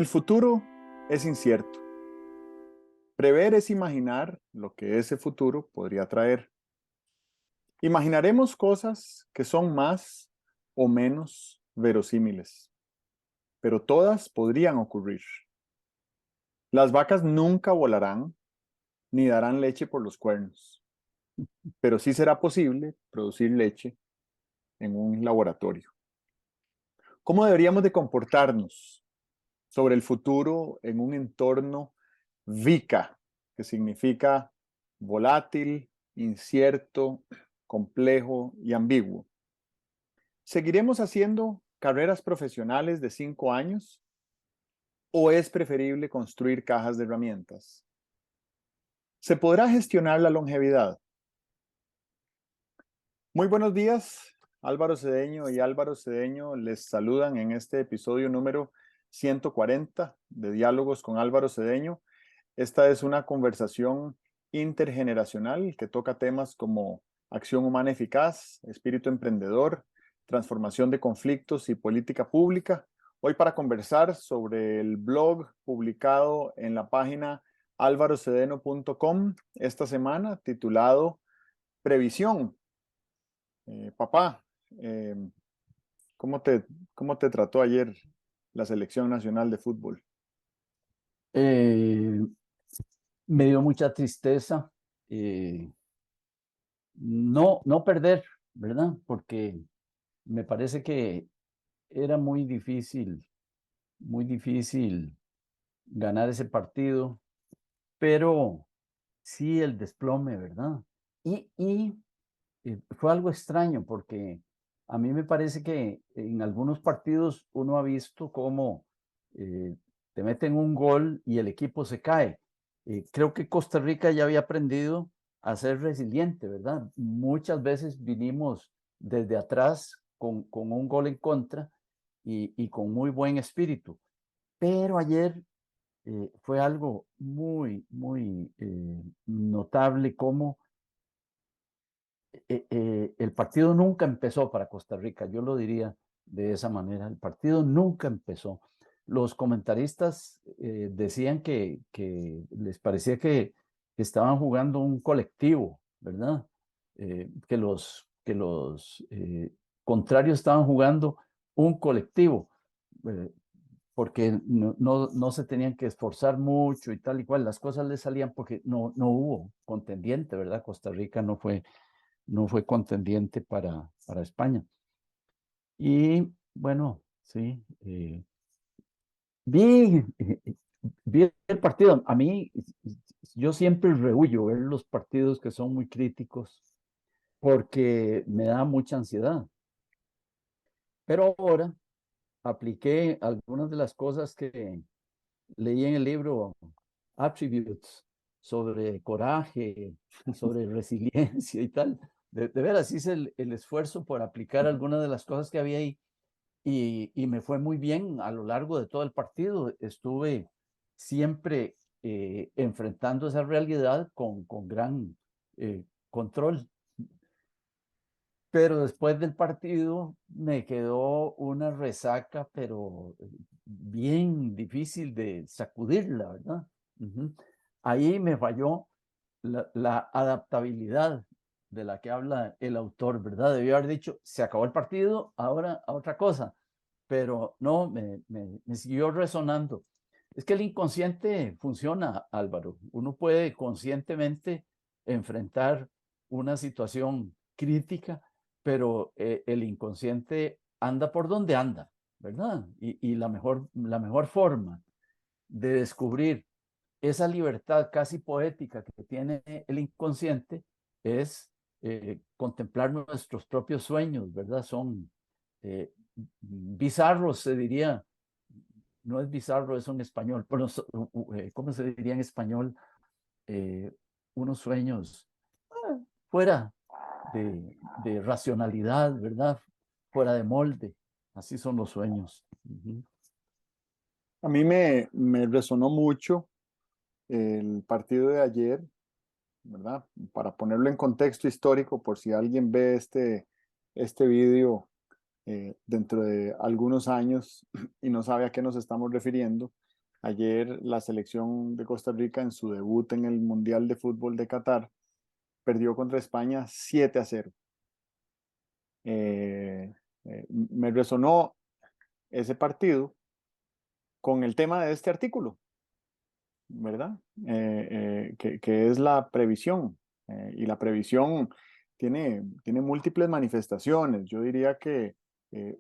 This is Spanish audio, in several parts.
El futuro es incierto. Prever es imaginar lo que ese futuro podría traer. Imaginaremos cosas que son más o menos verosímiles, pero todas podrían ocurrir. Las vacas nunca volarán ni darán leche por los cuernos, pero sí será posible producir leche en un laboratorio. ¿Cómo deberíamos de comportarnos sobre el futuro en un entorno VICA, que significa volátil, incierto, complejo y ambiguo? ¿Seguiremos haciendo carreras profesionales de 5 años o es preferible construir cajas de herramientas? ¿Se podrá gestionar la longevidad? Muy buenos días, Álvaro Cedeño y Álvaro Cedeño les saludan en este episodio número 140 de Diálogos con Álvaro Cedeño. Esta es una conversación intergeneracional que toca temas como acción humana eficaz, espíritu emprendedor, transformación de conflictos y política pública. Hoy para conversar sobre el blog publicado en la página alvarocedeno.com esta semana titulado Previsión. Papá, eh, ¿cómo cómo te trató ayer la selección nacional de fútbol? Eh, Me dio mucha tristeza no perder, ¿verdad? Porque me parece que era muy difícil ganar ese partido, pero sí el desplome, ¿verdad? Y fue algo extraño porque a mí me parece que en algunos partidos uno ha visto cómo eh, te meten un gol y el equipo se cae. Creo que Costa Rica ya había aprendido a ser resiliente, ¿verdad? Muchas veces vinimos desde atrás con un gol en contra y con muy buen espíritu. Pero ayer fue algo muy notable cómo el partido nunca empezó para Costa Rica, yo lo diría de esa manera, el partido nunca empezó. Los comentaristas decían que les parecía que estaban jugando un colectivo, ¿verdad? Que los contrarios estaban jugando un colectivo, eh, porque no se tenían que esforzar mucho y tal y cual, las cosas les salían porque no hubo contendiente, ¿verdad? Costa Rica no fue contendiente para España. Y bueno, sí, vi, vi el partido. A mí, yo siempre rehuyo ver los partidos que son muy críticos porque me da mucha ansiedad. Pero ahora apliqué algunas de las cosas que leí en el libro Attributes sobre coraje, sobre resiliencia y tal. De veras, hice el esfuerzo por aplicar algunas de las cosas que había ahí y me fue muy bien a lo largo de todo el partido. Estuve siempre enfrentando esa realidad con gran control. Pero después del partido me quedó una resaca, pero bien difícil de sacudirla, ¿verdad? Ujú. Ahí me falló la adaptabilidad de la que habla el autor, ¿verdad? Debió haber dicho, se acabó el partido, ahora a otra cosa, pero no, me siguió resonando. Es que el inconsciente funciona, Álvaro. Uno puede conscientemente enfrentar una situación crítica, pero el inconsciente anda por donde anda, ¿verdad? Y la mejor forma de descubrir esa libertad casi poética que tiene el inconsciente es contemplar nuestros propios sueños, ¿verdad? Son bizarros, se diría. No es bizarro eso en español, pero ¿cómo se diría en español? Eh, Unos sueños fuera de racionalidad, ¿verdad? Fuera de molde. Así son los sueños. Ujú. A mí me resonó mucho el partido de ayer, ¿verdad? Para ponerlo en contexto histórico, por si alguien ve este vídeo dentro de algunos años y no sabe a qué nos estamos refiriendo. Ayer la selección de Costa Rica en su debut en el Mundial de Fútbol de Qatar perdió contra España 7-0. Me resonó ese partido con el tema de este artículo, ¿verdad? Que es la previsión. Y la previsión tiene múltiples manifestaciones. Yo diría que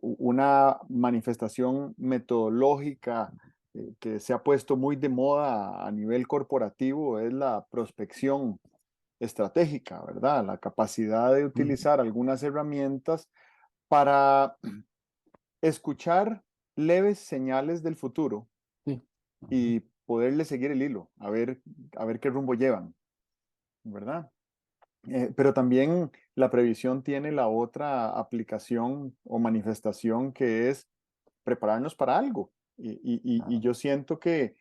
una manifestación metodológica que se ha puesto muy de moda a nivel corporativo es la prospección estratégica, ¿verdad? La capacidad de Ujú. utilizar algunas herramientas para escuchar leves señales del futuro Sí. Ajá. y poderle seguir el hilo, a ver qué rumbo llevan, ¿verdad? Pero también la previsión tiene la otra aplicación o manifestación que es prepararnos para algo. Y Claro. yo siento que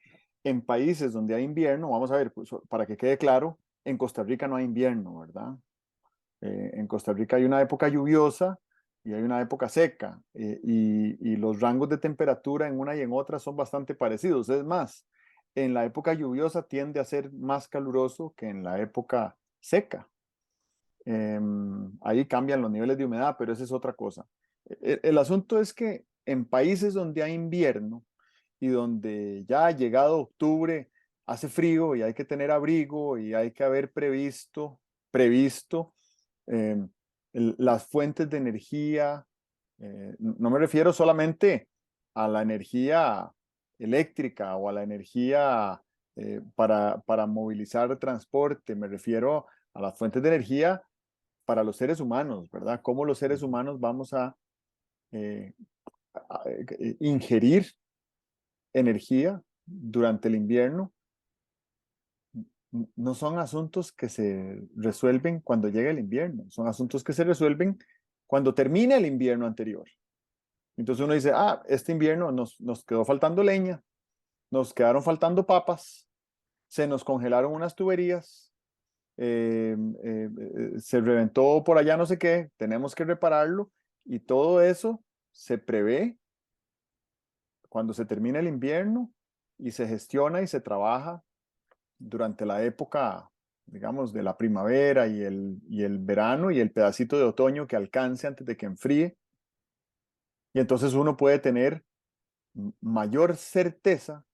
en países donde hay invierno, vamos a ver, pues, para que quede claro, en Costa Rica no hay invierno, ¿verdad? En Costa Rica hay una época lluviosa y hay una época seca, y los rangos de temperatura en una y en otra son bastante parecidos. Es más, en la época lluviosa tiende a ser más caluroso que en la época seca. Ahí cambian los niveles de humedad, pero esa es otra cosa. El asunto es que en países donde hay invierno y donde ya ha llegado octubre, hace frío y hay que tener abrigo y hay que haber previsto eh, las fuentes de energía. No me refiero solamente a la energía eléctrica o a la energía para movilizar transporte, me refiero a las fuentes de energía para los seres humanos, ¿verdad? ¿Cómo los seres Ujú. humanos vamos eh, a ingerir energía durante el invierno? No son asuntos que se resuelven cuando llega el invierno, son asuntos que se resuelven cuando termina el invierno anterior. Entonces uno dice, este invierno nos quedó faltando leña, nos quedaron faltando papas, se nos congelaron unas tuberías, se reventó por allá no sé qué, tenemos que repararlo y todo eso se prevé cuando se termina el invierno y se gestiona y se trabaja durante la época, digamos, de la primavera y el verano y el pedacito de otoño que alcance antes de que enfríe. Y entonces uno puede tener mayor certeza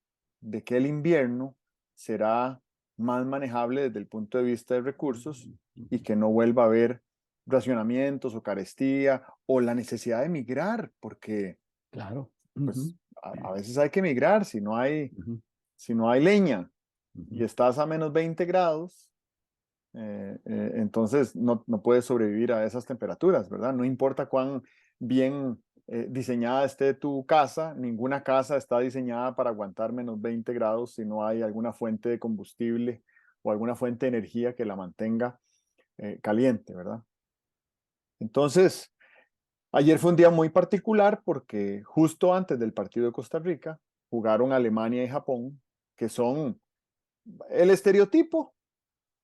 de que el invierno será más manejable desde el punto de vista de recursos y Ujú. que no vuelva a haber racionamientos o carestía o la necesidad de migrar, porque Claro. pues Ujú. a veces hay que migrar Ujú. si no hay leña y Ujú. estás a -20 grados. Entonces no puedes sobrevivir a esas temperaturas, ¿verdad? No importa cuán bien diseñada esté tu casa, ninguna casa está diseñada para aguantar -20 grados si no hay alguna fuente de combustible o alguna fuente de energía que la mantenga caliente, ¿verdad? Entonces, ayer fue un día muy particular porque justo antes del partido de Costa Rica jugaron Alemania y Japón, que son el estereotipo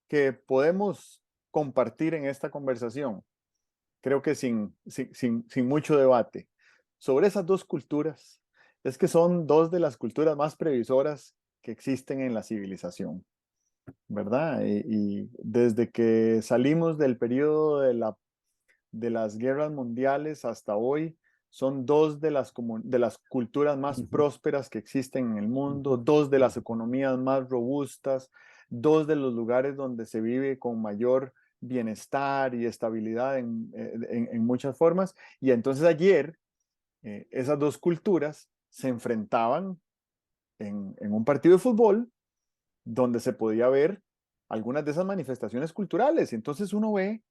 que podemos compartir en esta conversación, creo que sin mucho debate, sobre esas dos culturas, es que son dos de las culturas más previsoras que existen en la civilización, ¿verdad? Y desde que salimos del periodo de las guerras mundiales hasta hoy, son dos de las culturas más Ujú. prósperas que existen en el mundo, Ujú. dos de las Ujú. economías más robustas, dos de los lugares donde se vive con mayor bienestar y estabilidad en muchas formas. Y entonces ayer esas dos culturas se enfrentaban en un partido de fútbol donde se podía ver algunas de esas manifestaciones culturales. Entonces uno ve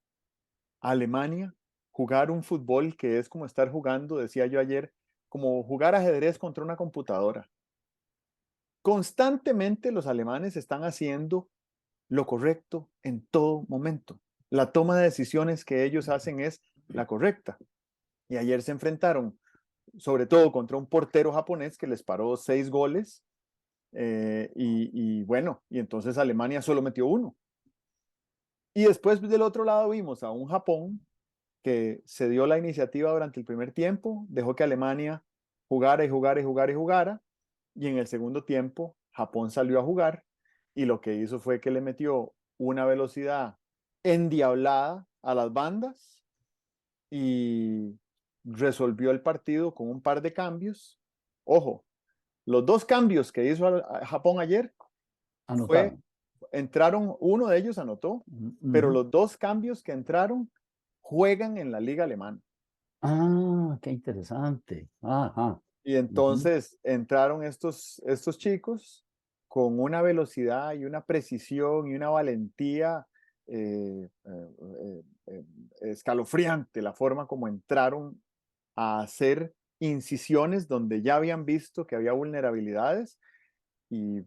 a Alemania jugar un fútbol que es como estar jugando, decía yo ayer, como jugar ajedrez contra una computadora. Constantemente los alemanes están haciendo lo correcto en todo momento. La toma de decisiones que ellos hacen es la correcta. Y ayer se enfrentaron, sobre todo contra un portero japonés que les paró 6 goles. Y bueno, y entonces Alemania solo metió uno. Y después del otro lado vimos a un Japón que se dio la iniciativa durante el primer tiempo, dejó que Alemania jugara y jugara y jugara y jugara, y en el segundo tiempo Japón salió a jugar y lo que hizo fue que le metió una velocidad endiablada a las bandas y resolvió el partido con un par de cambios. Ojo, los dos cambios que hizo Japón ayer fue, Anotaron. entraron, uno de ellos anotó, pero Ujú. los dos cambios que entraron juegan en la liga alemana. Ah, qué interesante. Ajá. Y Ujú, entonces entraron estos chicos con una velocidad y una precisión y una valentía escalofriante, la forma como entraron a hacer incisiones donde ya habían visto que había vulnerabilidades y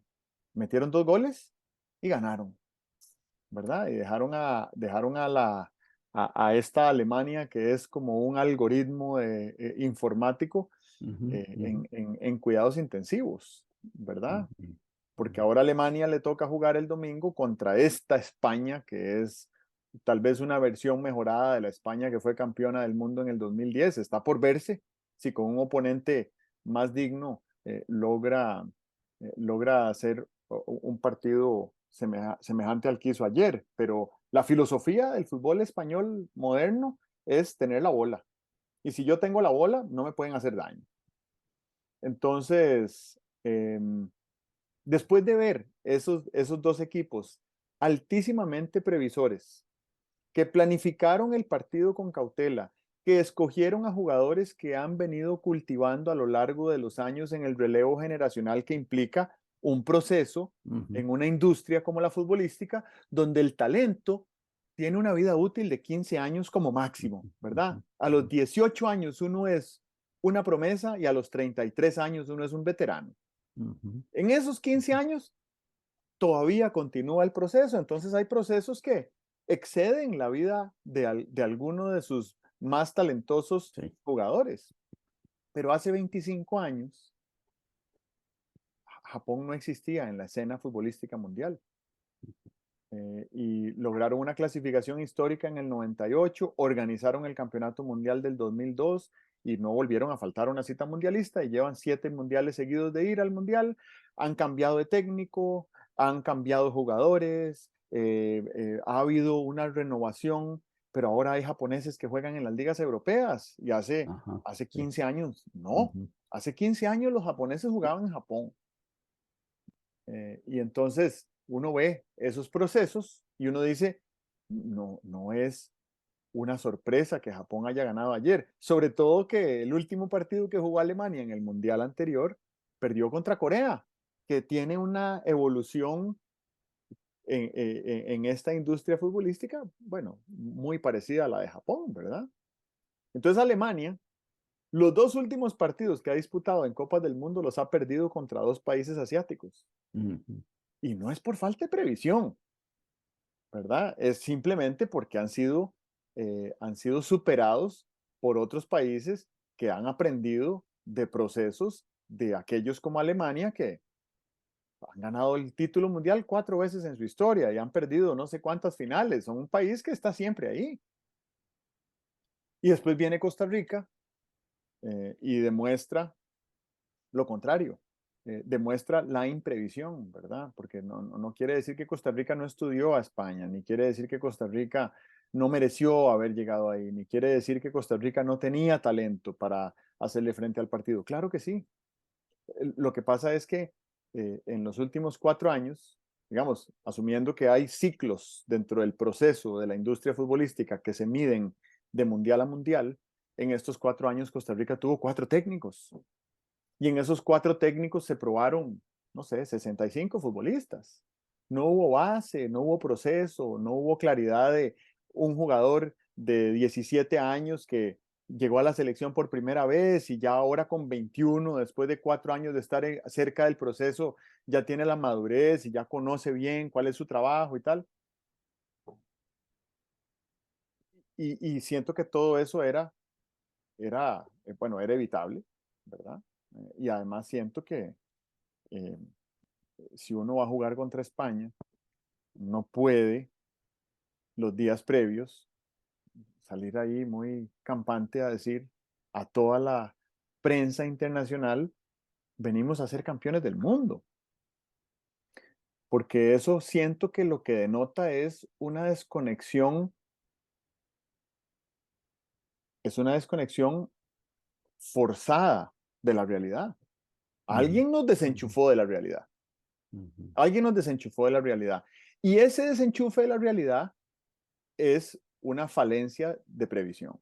metieron 2 goles y ganaron, ¿verdad? Y dejaron a esta Alemania que es como un algoritmo informático ujú, ujú, en cuidados intensivos, ¿verdad? ujú, Porque ujú. ahora a Alemania le toca jugar el domingo contra esta España, que es tal vez una versión mejorada de la España que fue campeona del mundo en el 2010. Está por verse si con un oponente más digno logra hacer un partido semejante al que hizo ayer. Pero la filosofía del fútbol español moderno es tener la bola. Y si yo tengo la bola, no me pueden hacer daño. Entonces, después de ver esos dos equipos altísimamente previsores, que planificaron el partido con cautela, que escogieron a jugadores que han venido cultivando a lo largo de los años en el relevo generacional que implica un proceso Ujú, en una industria como la futbolística, donde el talento tiene una vida útil de 15 años como máximo, ¿verdad? ujú, A los 18 años uno es una promesa y a los 33 años uno es un veterano. ujú, En esos 15 años todavía continúa el proceso. Entonces hay procesos que exceden la vida de alguno de sus más talentosos sí. jugadores. Pero hace 25 años, Japón no existía en la escena futbolística mundial. Y lograron una clasificación histórica en el 98, organizaron el Campeonato Mundial del 2002 y no volvieron a faltar una cita mundialista y llevan 7 mundiales seguidos de ir al mundial. Han cambiado de técnico, han cambiado jugadores, ha habido una renovación, pero ahora hay japoneses que juegan en las ligas europeas y Ajá. hace Sí. 15 años, no, Ujú, hace 15 años los japoneses jugaban en Japón. Y entonces uno ve esos procesos y uno dice, no, no es una sorpresa que Japón haya ganado ayer, sobre todo que el último partido que jugó Alemania en el Mundial anterior perdió contra Corea, que tiene una evolución en esta industria futbolística, bueno, muy parecida a la de Japón, ¿verdad? Entonces Alemania, los dos últimos partidos que ha disputado en Copas del Mundo los ha perdido contra dos países asiáticos. ujú, Y no es por falta de previsión, ¿verdad? Es simplemente porque han sido superados por otros países que han aprendido de procesos de aquellos como Alemania que han ganado el título mundial 4 veces en su historia y han perdido no sé cuántas finales. Son un país que está siempre ahí. Y después viene Costa Rica y demuestra lo contrario. Demuestra la imprevisión, ¿verdad? Porque no quiere decir que Costa Rica no estudió a España, ni quiere decir que Costa Rica no mereció haber llegado ahí, ni quiere decir que Costa Rica no tenía talento para hacerle frente al partido. Claro que sí. Lo que pasa es que en los últimos 4 años, digamos, asumiendo que hay ciclos dentro del proceso de la industria futbolística que se miden de mundial a mundial, en estos 4 años Costa Rica tuvo 4 técnicos. Y en esos 4 técnicos se probaron, no sé, 65 futbolistas. No hubo base, no hubo proceso, no hubo claridad de un jugador de 17 años que llegó a la selección por primera vez y ya ahora con 21, después de 4 años de estar cerca del proceso, ya tiene la madurez y ya conoce bien cuál es su trabajo y tal. Y siento que todo eso bueno, era evitable, ¿verdad? Y además siento que eh, si uno va a jugar contra España, no puede los días previos salir ahí muy campante a decir a toda la prensa internacional venimos a ser campeones del mundo, porque eso siento que lo que denota es una desconexión forzada de la realidad. Ujú, Alguien nos ujú, desenchufó de la realidad. ujú, Alguien nos desenchufó de la realidad. Y ese desenchufe de la realidad es una falencia de previsión.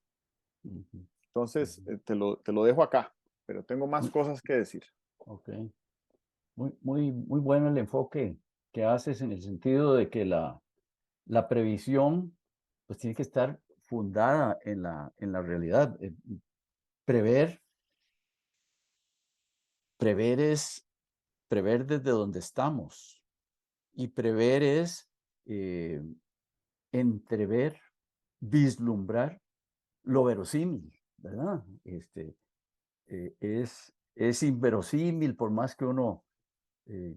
ujú, Entonces, ujú. te lo dejo acá, pero tengo más Muy, cosas que decir. ok. Muy bueno el enfoque que haces en el sentido de que la previsión pues tiene que estar fundada en la realidad. Prever, prever es prever desde donde estamos y prever es eh, entrever, vislumbrar lo verosímil, ¿verdad? Es inverosímil por más que uno eh,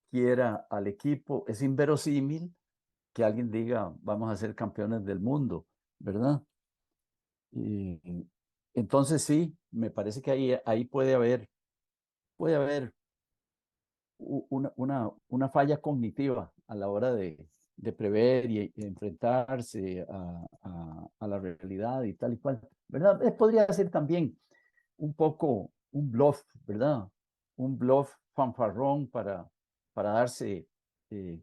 quiera al equipo, es inverosímil que alguien diga, vamos a ser campeones del mundo, ¿verdad? Y entonces sí, me parece que ahí puede haber una falla cognitiva a la hora de prever y enfrentarse a la realidad y tal y cual, ¿verdad? Podría ser también un poco un bluff, ¿verdad? Un bluff fanfarrón para darse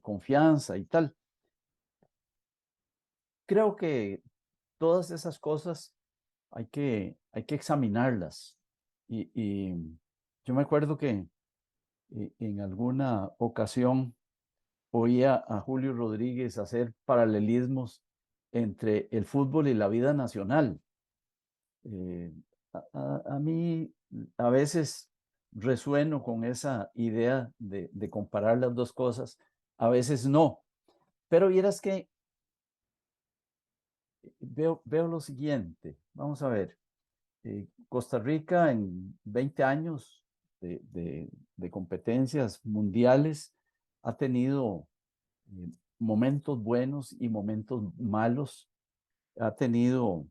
confianza y tal. Creo que todas esas cosas hay que examinarlas. Y yo me acuerdo que en alguna ocasión oía a Julio Rodríguez hacer paralelismos entre el fútbol y la vida nacional. Eh, a mí a veces resueno con esa idea de comparar las dos cosas, a veces no. Pero vieras que veo lo siguiente, vamos a ver. Costa Rica en 20 años de competencias mundiales ha tenido eh, momentos buenos y momentos malos. Ha tenido,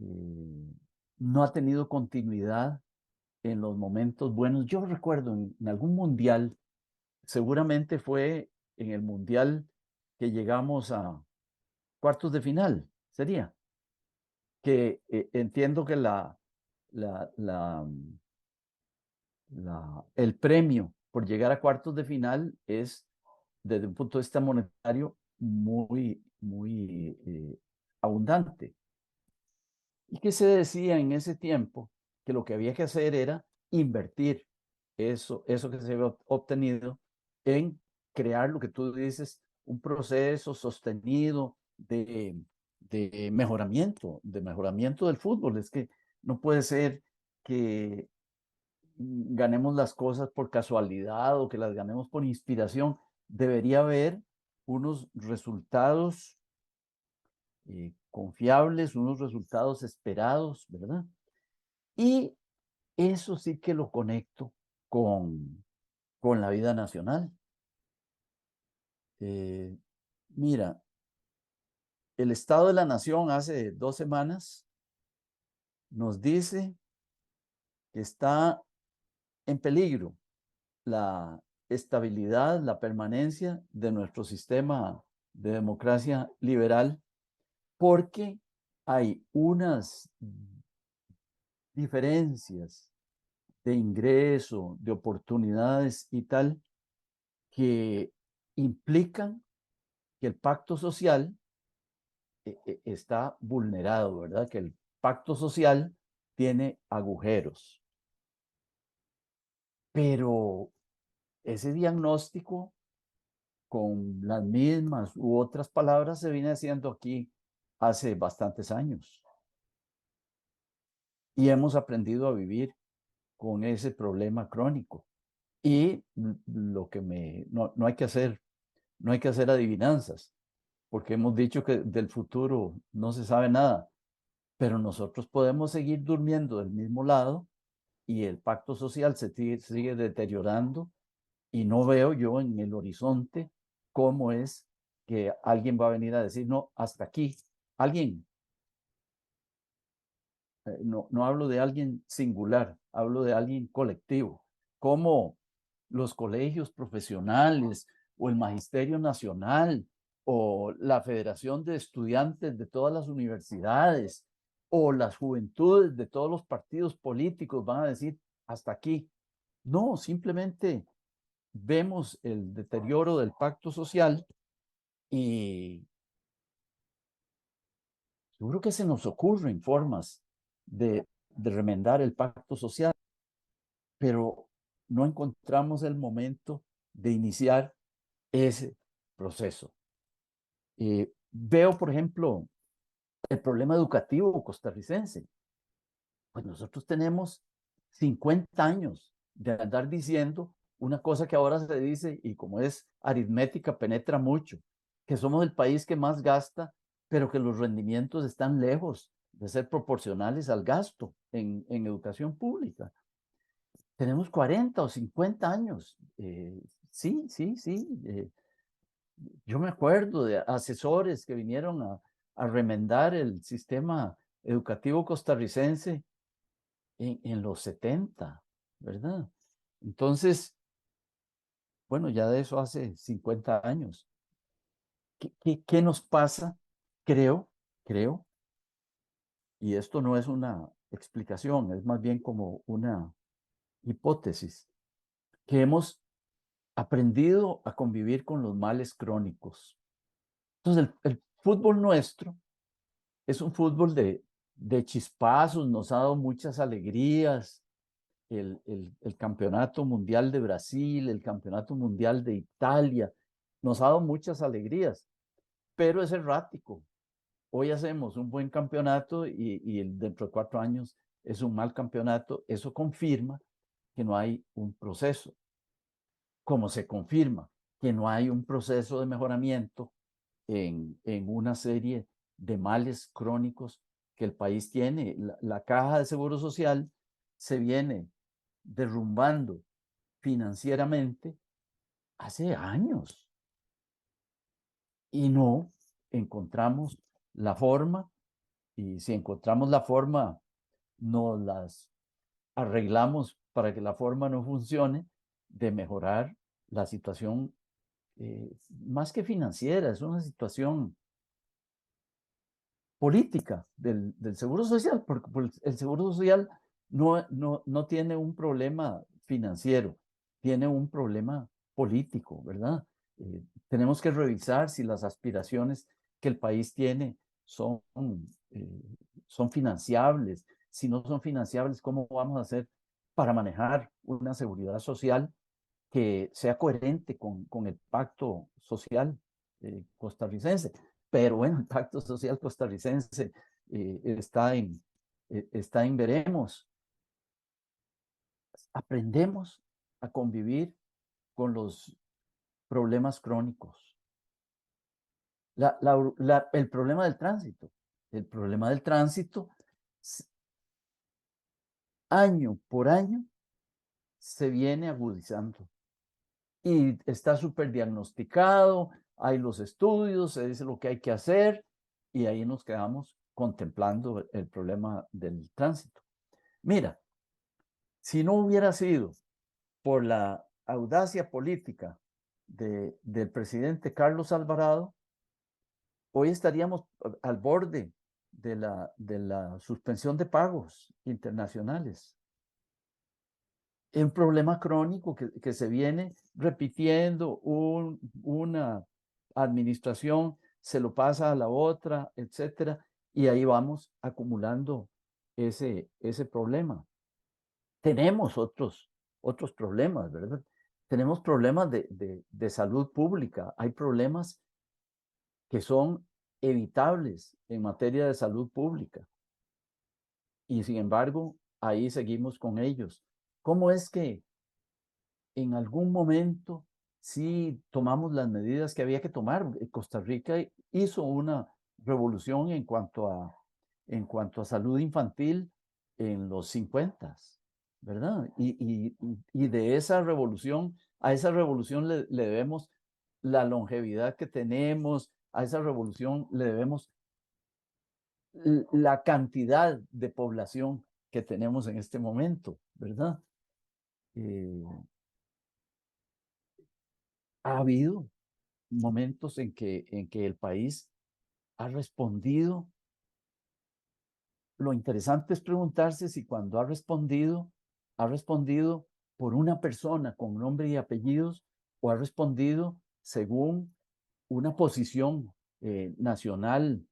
eh, no ha tenido continuidad en los momentos buenos. Yo recuerdo en algún mundial, seguramente fue en el mundial que llegamos a cuartos de final, sería, que entiendo que la, la, el premio por llegar a cuartos de final es, desde un punto de vista monetario, muy abundante. ¿Y qué se decía en ese tiempo? Que lo que había que hacer era invertir eso que se había obtenido en crear lo que tú dices, un proceso sostenido de mejoramiento del fútbol. Es que no puede ser que ganemos las cosas por casualidad o que las ganemos por inspiración. Debería haber unos resultados confiables, unos resultados esperados, ¿verdad? Y eso sí que lo conecto con la vida nacional. Eh, Mira, el Estado de la Nación hace 2 semanas nos dice que está en peligro la estabilidad, la permanencia de nuestro sistema de democracia liberal porque hay unas diferencias de ingreso, de oportunidades y tal, que implican que el pacto social está vulnerado, ¿verdad? Que el pacto social tiene agujeros. Pero ese diagnóstico, con las mismas u otras palabras, se viene haciendo aquí hace bastantes años. Y hemos aprendido a vivir con ese problema crónico. Y lo que no hay que hacer, no hay que hacer adivinanzas, porque hemos dicho que del futuro no se sabe nada, pero nosotros podemos seguir durmiendo del mismo lado y el pacto social sigue deteriorando y no veo yo en el horizonte cómo es que alguien va a venir a decir, no, hasta aquí. Alguien, no hablo de alguien singular, hablo de alguien colectivo, como los colegios profesionales o el Magisterio Nacional o la Federación de Estudiantes de todas las universidades o las juventudes de todos los partidos políticos van a decir hasta aquí. No, simplemente vemos el deterioro del pacto social y seguro que se nos ocurren formas de remendar el pacto social, pero no encontramos el momento de iniciar ese proceso. Veo, por ejemplo, el problema educativo costarricense. Pues nosotros tenemos 50 años de andar diciendo una cosa que ahora se dice, y como es aritmética, penetra mucho, que somos el país que más gasta, pero que los rendimientos están lejos de ser proporcionales al gasto en educación pública. Tenemos 40 o 50 años. Sí, sí, sí. Yo me acuerdo de asesores que vinieron a remendar el sistema educativo costarricense en los 70, ¿verdad? Entonces, bueno, ya de eso hace 50 años. ¿Qué nos pasa? Creo, y esto no es una explicación, es más bien como una hipótesis, que hemos aprendido a convivir con los males crónicos. Entonces, el fútbol nuestro es un fútbol de chispazos, nos ha dado muchas alegrías, el Campeonato Mundial de Brasil, el Campeonato Mundial de Italia, nos ha dado muchas alegrías, pero es errático. Hoy hacemos un buen campeonato y dentro de 4 años es un mal campeonato. Eso confirma que no hay un proceso. Como se confirma que no hay un proceso de mejoramiento en una serie de males crónicos que el país tiene. La caja de seguro social se viene derrumbando financieramente hace años y no encontramos la forma, y si encontramos la forma, nos las arreglamos para que la forma no funcione, de mejorar la situación, más que financiera, es una situación política del Seguro Social, porque el Seguro Social no tiene un problema financiero, tiene un problema político, ¿verdad? Tenemos que revisar si las aspiraciones que el país tiene eh, son financiables. Si no son financiables, ¿cómo vamos a hacer para manejar una seguridad social que sea coherente con el pacto social costarricense? Pero bueno, el pacto social costarricense está en veremos. Aprendemos a convivir con los problemas crónicos. El problema del tránsito. El problema del tránsito, año por año, se viene agudizando. Y está súper diagnosticado, hay los estudios, se dice lo que hay que hacer, y ahí nos quedamos contemplando el problema del tránsito. Mira, si no hubiera sido por la audacia política del presidente Carlos Alvarado, hoy estaríamos al borde de la suspensión de pagos internacionales. Un problema crónico que se viene repitiendo, una administración se lo pasa a la otra, etcétera, y ahí vamos acumulando ese problema. Tenemos otros problemas, ¿verdad? Tenemos problemas de salud pública, hay problemas que son evitables en materia de salud pública y sin embargo ahí seguimos con ellos. ¿Cómo es que en algún momento sí tomamos las medidas que había que tomar? Costa Rica hizo una revolución en cuanto a salud infantil en los 50, ¿verdad? Y de esa revolución, a esa revolución le debemos la longevidad que tenemos, a esa revolución le debemos la cantidad de población que tenemos en este momento, ¿verdad? Ha habido momentos en que el país ha respondido. Lo interesante es preguntarse si cuando ha respondido por una persona con nombre y apellidos o ha respondido según una posición nacional,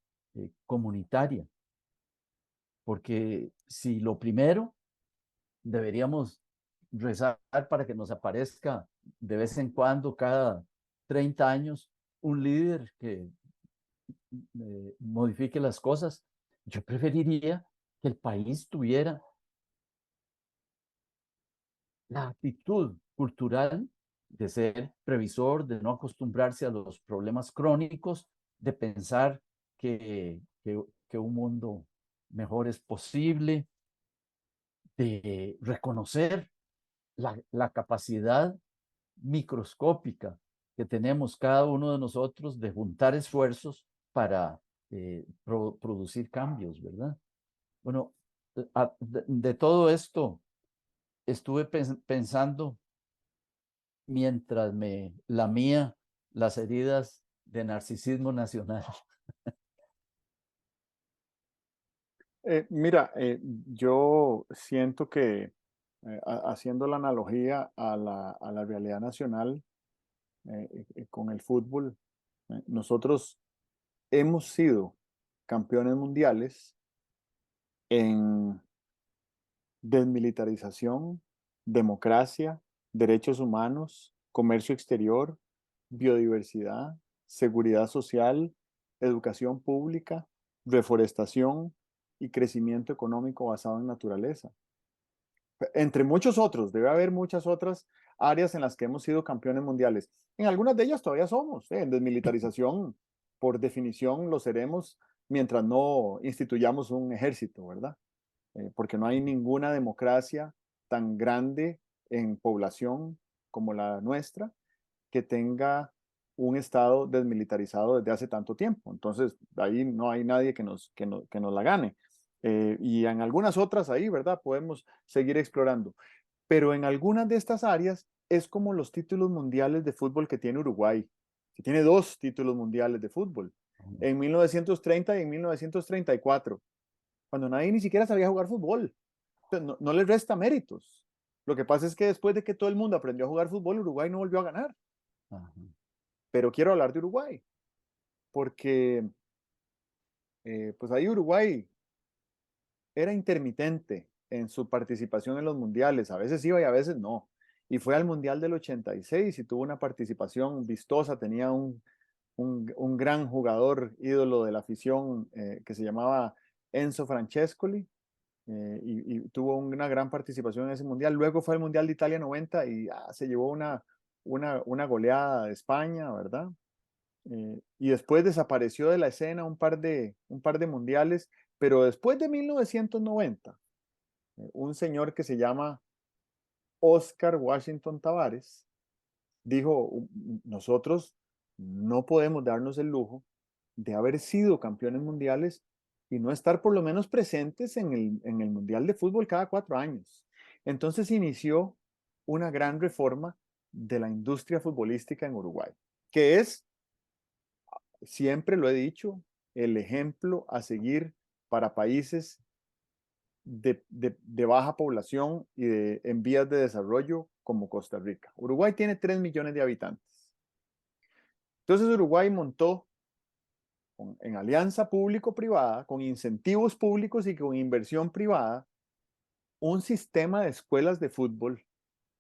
comunitaria. Porque si lo primero, deberíamos rezar para que nos aparezca de vez en cuando, cada 30 años, un líder que modifique las cosas. Yo preferiría que el país tuviera la actitud cultural de ser previsor, de no acostumbrarse a los problemas crónicos, de pensar que un mundo mejor es posible, de reconocer la capacidad microscópica que tenemos cada uno de nosotros de juntar esfuerzos para producir cambios, ¿verdad? Bueno, de todo esto estuve pensando mientras me lamía las heridas de narcisismo nacional. Mira, yo siento que haciendo la analogía a la realidad nacional con el fútbol, nosotros hemos sido campeones mundiales en desmilitarización, democracia, derechos humanos, comercio exterior, biodiversidad, seguridad social, educación pública, reforestación y crecimiento económico basado en naturaleza. Entre muchos otros, debe haber muchas otras áreas en las que hemos sido campeones mundiales. En algunas de ellas todavía somos. En desmilitarización, por definición, lo seremos mientras no instituyamos un ejército, ¿verdad? Porque no hay ninguna democracia tan grande en población como la nuestra que tenga un Estado desmilitarizado desde hace tanto tiempo. Entonces, ahí no hay nadie que nos la gane. Y en algunas otras ahí, ¿verdad? Podemos seguir explorando. Pero en algunas de estas áreas es como los títulos mundiales de fútbol que tiene Uruguay, que tiene dos títulos mundiales de fútbol, en 1930 y en 1934, cuando nadie ni siquiera sabía jugar fútbol. Entonces, no les resta méritos. Lo que pasa es que después de que todo el mundo aprendió a jugar fútbol, Uruguay no volvió a ganar. Ajá. Pero quiero hablar de Uruguay, porque pues ahí Uruguay era intermitente en su participación en los mundiales. A veces iba y a veces no. Y fue al Mundial del 86 y tuvo una participación vistosa. Tenía un gran jugador, ídolo de la afición, que se llamaba Enzo Francescoli, y tuvo una gran participación en ese mundial. Luego fue al Mundial de Italia 90 y se llevó una goleada de España, ¿verdad? Y después desapareció de la escena un par de mundiales, pero después de 1990, un señor que se llama Oscar Washington Tavares dijo, nosotros no podemos darnos el lujo de haber sido campeones mundiales y no estar por lo menos presentes en el Mundial de Fútbol cada 4 años. Entonces inició una gran reforma de la industria futbolística en Uruguay, que es, siempre lo he dicho, el ejemplo a seguir para países de baja población y en vías de desarrollo como Costa Rica. Uruguay tiene 3 millones de habitantes. Entonces Uruguay montó en alianza público-privada, con incentivos públicos y con inversión privada, un sistema de escuelas de fútbol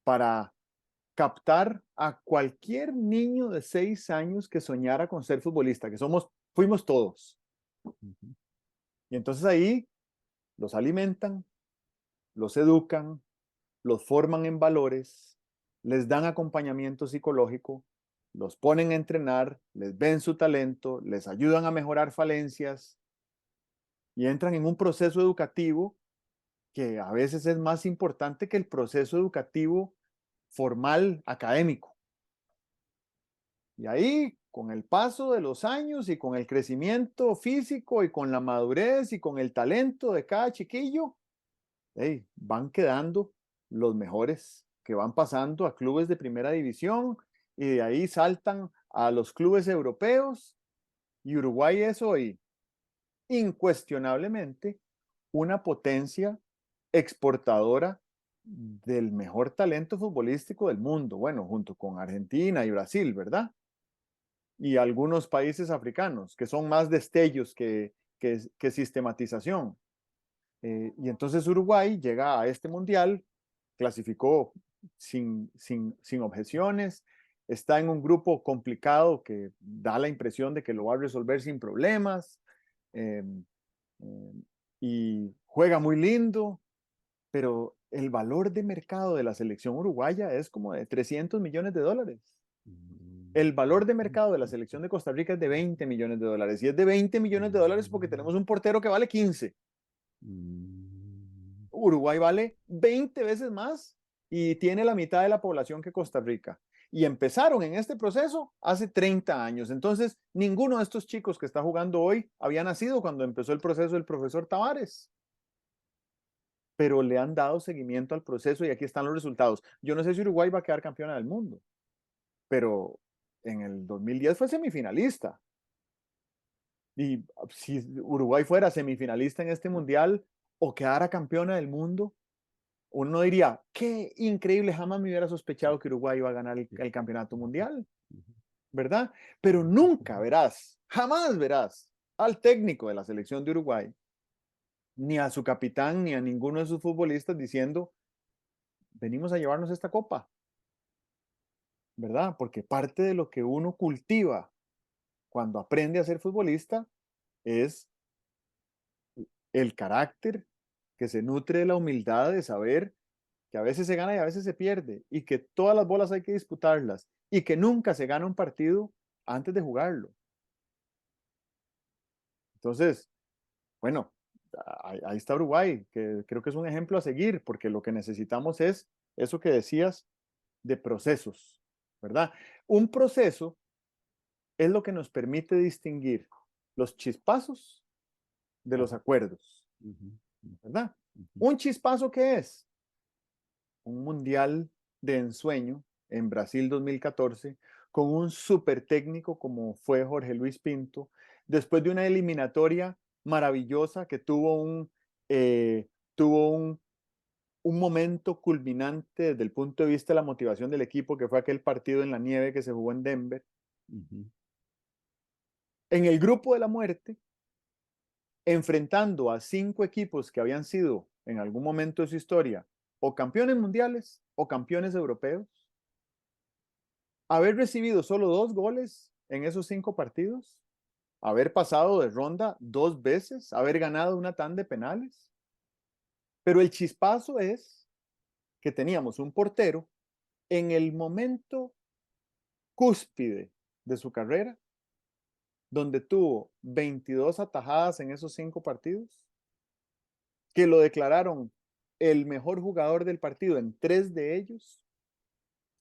para captar a cualquier niño de 6 años que soñara con ser futbolista, que fuimos todos. Y entonces ahí los alimentan, los educan, los forman en valores, les dan acompañamiento psicológico, los ponen a entrenar, les ven su talento, les ayudan a mejorar falencias y entran en un proceso educativo que a veces es más importante que el proceso educativo formal académico. Y ahí, con el paso de los años y con el crecimiento físico y con la madurez y con el talento de cada chiquillo, hey, van quedando los mejores que van pasando a clubes de primera división y de ahí saltan a los clubes europeos. Y Uruguay es hoy incuestionablemente una potencia exportadora del mejor talento futbolístico del mundo, bueno, junto con Argentina y Brasil, ¿verdad? Y algunos países africanos, que son más destellos que sistematización. Y entonces Uruguay llega a este mundial, clasificó sin objeciones, está en un grupo complicado que da la impresión de que lo va a resolver sin problemas, eh, eh, y juega muy lindo, pero el valor de mercado de la selección uruguaya es como de 300 millones de dólares. El valor de mercado de la selección de Costa Rica es de 20 millones de dólares. Y es de 20 millones de dólares porque tenemos un portero que vale 15. Uruguay vale 20 veces más y tiene la mitad de la población que Costa Rica. Y empezaron en este proceso hace 30 años. Entonces, ninguno de estos chicos que está jugando hoy había nacido cuando empezó el proceso del profesor Tavares. Pero le han dado seguimiento al proceso y aquí están los resultados. Yo no sé si Uruguay va a quedar campeona del mundo, pero en el 2010 fue semifinalista. Y si Uruguay fuera semifinalista en este mundial o quedara campeona del mundo, uno diría, qué increíble, jamás me hubiera sospechado que Uruguay iba a ganar el campeonato mundial, ¿verdad? Pero nunca verás, jamás verás al técnico de la selección de Uruguay, ni a su capitán, ni a ninguno de sus futbolistas diciendo, venimos a llevarnos esta copa, ¿verdad? Porque parte de lo que uno cultiva cuando aprende a ser futbolista es el carácter que se nutre de la humildad de saber que a veces se gana y a veces se pierde, y que todas las bolas hay que disputarlas, y que nunca se gana un partido antes de jugarlo. Entonces, bueno, ahí está Uruguay, que creo que es un ejemplo a seguir, porque lo que necesitamos es eso que decías de procesos, ¿verdad? Un proceso es lo que nos permite distinguir los chispazos de los acuerdos, ¿verdad? ¿Un chispazo qué es? Un mundial de ensueño en Brasil 2014 con un súper técnico como fue Jorge Luis Pinto, después de una eliminatoria maravillosa que tuvo un momento culminante desde el punto de vista de la motivación del equipo, que fue aquel partido en la nieve que se jugó en Denver. En el grupo de la muerte, enfrentando a 5 equipos que habían sido en algún momento de su historia o campeones mundiales o campeones europeos, haber recibido solo 2 goles en esos 5 partidos, haber pasado de ronda 2 veces, haber ganado una tanda de penales. Pero el chispazo es que teníamos un portero en el momento cúspide de su carrera, donde tuvo 22 atajadas en esos 5 partidos, que lo declararon el mejor jugador del partido en 3 de ellos,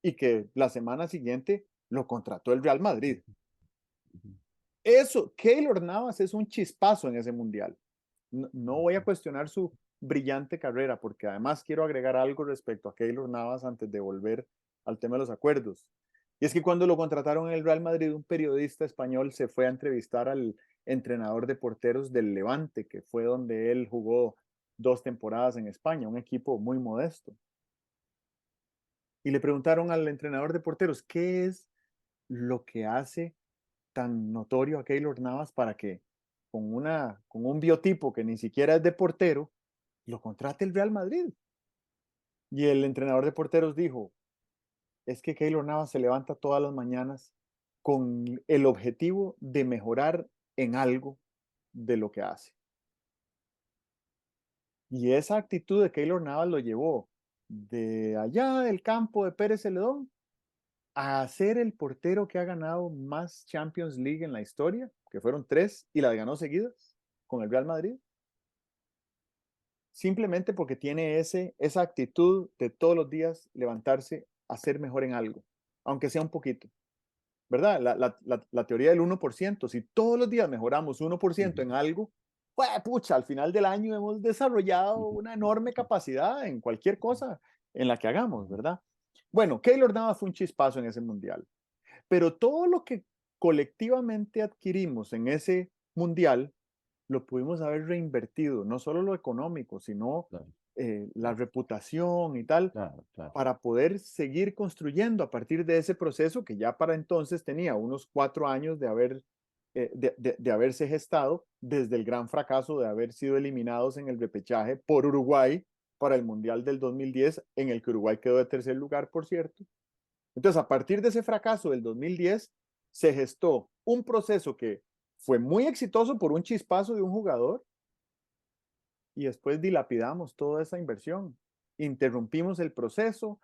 y que la semana siguiente lo contrató el Real Madrid. Eso, Keylor Navas es un chispazo en ese mundial. No voy a cuestionar su brillante carrera, porque además quiero agregar algo respecto a Keylor Navas antes de volver al tema de los acuerdos. Y es que cuando lo contrataron en el Real Madrid, un periodista español se fue a entrevistar al entrenador de porteros del Levante, que fue donde él jugó 2 temporadas en España, un equipo muy modesto. Y le preguntaron al entrenador de porteros, ¿qué es lo que hace tan notorio a Keylor Navas para que con un biotipo que ni siquiera es de portero, lo contrate el Real Madrid? Y el entrenador de porteros dijo, es que Keylor Navas se levanta todas las mañanas con el objetivo de mejorar en algo de lo que hace. Y esa actitud de Keylor Navas lo llevó de allá del campo de Pérez Celedón a ser el portero que ha ganado más Champions League en la historia, que fueron 3 y las ganó seguidas con el Real Madrid. Simplemente porque tiene esa actitud de todos los días levantarse a ser mejor en algo, aunque sea un poquito. ¿verdad? La teoría del 1%. Si todos los días mejoramos 1% en algo, pues, pucha, al final del año hemos desarrollado una enorme capacidad en cualquier cosa en la que hagamos, ¿verdad? Bueno, Keylor Navas fue un chispazo en ese mundial, pero todo lo que colectivamente adquirimos en ese mundial lo pudimos haber reinvertido, no solo lo económico, sino Claro, la reputación y tal, claro, claro. para poder seguir construyendo a partir de ese proceso que ya para entonces tenía unos 4 años de haberse gestado desde el gran fracaso de haber sido eliminados en el repechaje por Uruguay para el Mundial del 2010, en el que Uruguay quedó de tercer lugar, por cierto. Entonces, a partir de ese fracaso del 2010, se gestó un proceso que fue muy exitoso por un chispazo de un jugador y después dilapidamos toda esa inversión. Interrumpimos el proceso,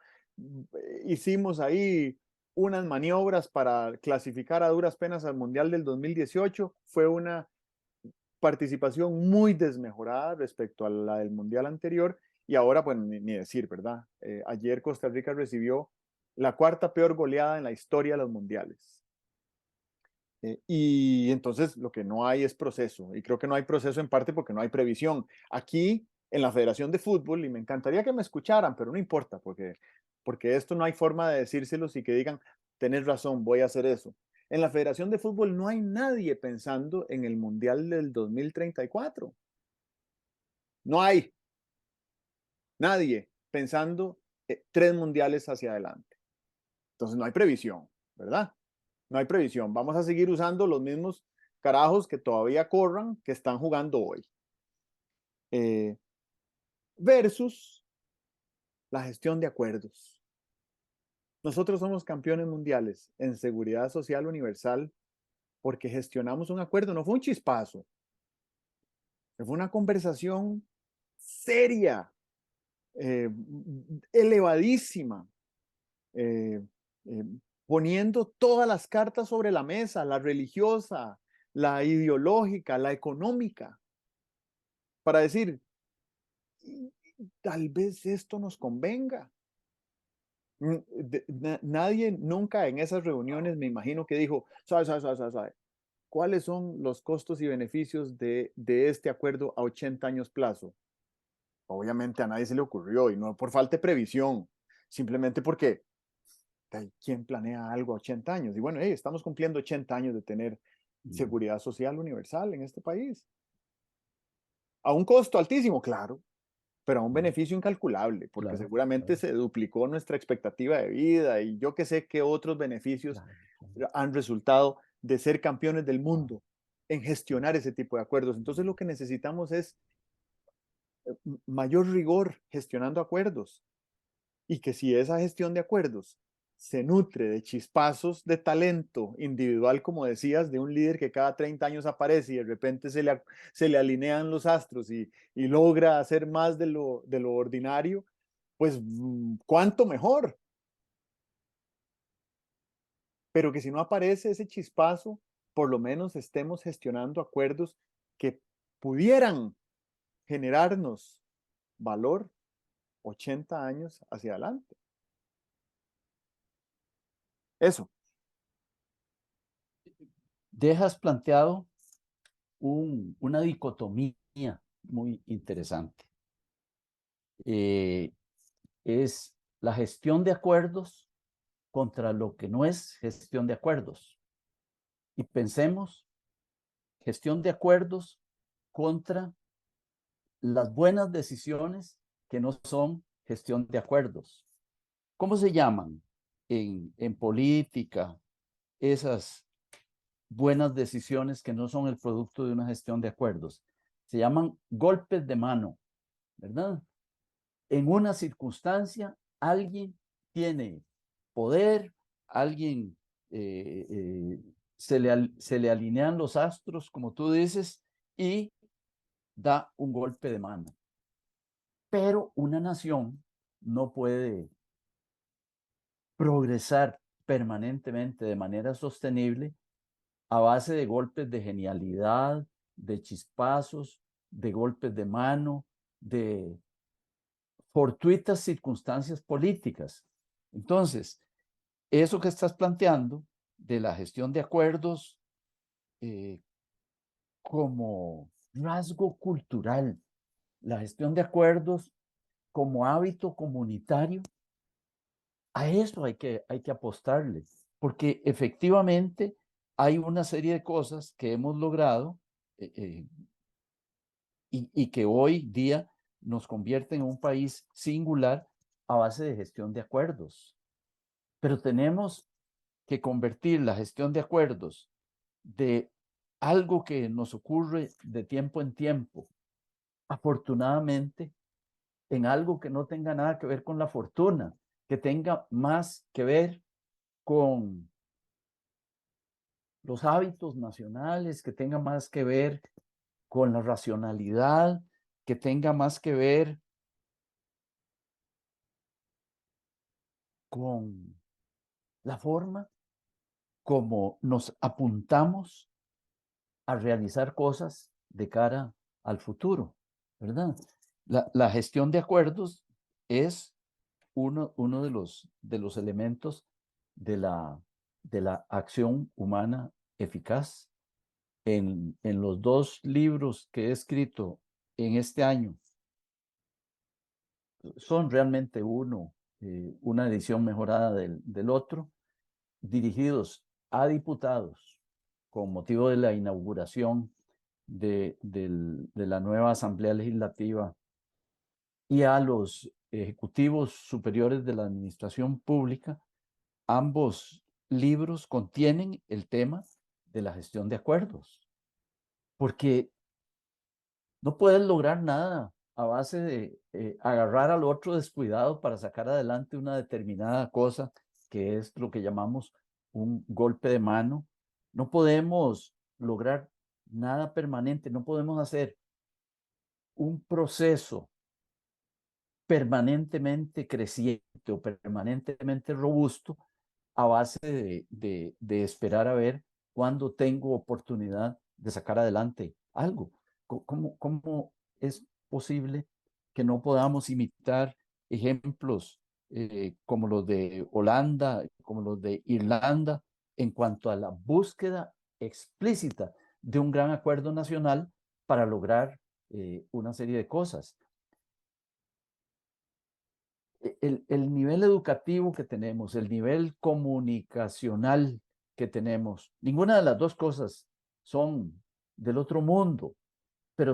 hicimos ahí unas maniobras para clasificar a duras penas al Mundial del 2018. Fue una participación muy desmejorada respecto a la del Mundial anterior y ahora, pues ni decir, ¿verdad? Ayer Costa Rica recibió la cuarta peor goleada en la historia de los mundiales. Y entonces lo que no hay es proceso, y creo que no hay proceso en parte porque no hay previsión. Aquí en la Federación de Fútbol, y me encantaría que me escucharan, pero no importa, porque esto no hay forma de decírselos y que digan, tenés razón, voy a hacer eso. En la Federación de Fútbol no hay nadie pensando en el Mundial del 2034. No hay nadie pensando 3 mundiales hacia adelante. Entonces no hay previsión, ¿verdad? No hay previsión. Vamos a seguir usando los mismos carajos que todavía corran, que están jugando hoy. Versus la gestión de acuerdos. Nosotros somos campeones mundiales en seguridad social universal porque gestionamos un acuerdo. No fue un chispazo. Fue una conversación seria, elevadísima, eh, eh, poniendo todas las cartas sobre la mesa, la religiosa, la ideológica, la económica, para decir, tal vez esto nos convenga. Nadie nunca en esas reuniones me imagino que dijo, sabe, ¿cuáles son los costos y beneficios de este acuerdo a 80 años plazo? Obviamente a nadie se le ocurrió y no por falta de previsión, simplemente porque ¿quién planea algo a 80 años? Y bueno, hey, estamos cumpliendo 80 años de tener seguridad social universal en este país. A un costo altísimo, claro, pero a un beneficio incalculable, porque Claro, seguramente claro, se duplicó nuestra expectativa de vida y yo que sé qué otros beneficios claro, claro. han resultado de ser campeones del Wow. mundo en gestionar ese tipo de acuerdos. Entonces lo que necesitamos es mayor rigor gestionando acuerdos y que si esa gestión de acuerdos se nutre de chispazos de talento individual, como decías, de un líder que cada 30 años aparece y de repente se le alinean los astros y logra hacer más de lo ordinario, pues cuánto mejor. Pero que si no aparece ese chispazo, por lo menos estemos gestionando acuerdos que pudieran generarnos valor 80 años hacia adelante. Eso. Dejas planteado una dicotomía muy interesante. Eh, es la gestión de acuerdos contra lo que no es gestión de acuerdos. Y pensemos, gestión de acuerdos contra las buenas decisiones que no son gestión de acuerdos. ¿Cómo se llaman en política esas buenas decisiones que no son el producto de una gestión de acuerdos? Se llaman golpes de mano, ¿verdad? En una circunstancia, alguien tiene poder, alguien se le alinean los astros, como tú dices, y da un golpe de mano. Pero una nación no puede progresar permanentemente de manera sostenible a base de golpes de genialidad, de chispazos, de golpes de mano, de fortuitas circunstancias políticas. Entonces, eso que estás planteando de la gestión de acuerdos como rasgo cultural, la gestión de acuerdos como hábito comunitario. A eso hay que apostarle, porque efectivamente hay una serie de cosas que hemos logrado y que hoy día nos convierten en un país singular a base de gestión de acuerdos. Pero tenemos que convertir la gestión de acuerdos de algo que nos ocurre de tiempo en tiempo, afortunadamente, en algo que no tenga nada que ver con la fortuna, que tenga más que ver con los hábitos nacionales, que tenga más que ver con la racionalidad, que tenga más que ver con la forma como nos apuntamos a realizar cosas de cara al futuro, ¿verdad? La gestión de acuerdos es uno de los elementos de la acción humana eficaz. En los dos libros que he escrito en este año, son realmente una edición mejorada del otro, dirigidos a diputados con motivo de la inauguración de la nueva Asamblea Legislativa y a los ejecutivos superiores de la administración pública. Ambos libros contienen el tema de la gestión de acuerdos, porque no puedes lograr nada a base de agarrar al otro descuidado para sacar adelante una determinada cosa, que es lo que llamamos un golpe de mano. No podemos lograr nada permanente, no podemos hacer un proceso permanentemente creciente o permanentemente robusto a base de esperar a ver cuándo tengo oportunidad de sacar adelante algo. ¿Cómo es posible que no podamos imitar ejemplos como los de Holanda, como los de Irlanda, en cuanto a la búsqueda explícita de un gran acuerdo nacional para lograr una serie de cosas? El nivel educativo que tenemos, el nivel comunicacional que tenemos, ninguna de las dos cosas son del otro mundo, pero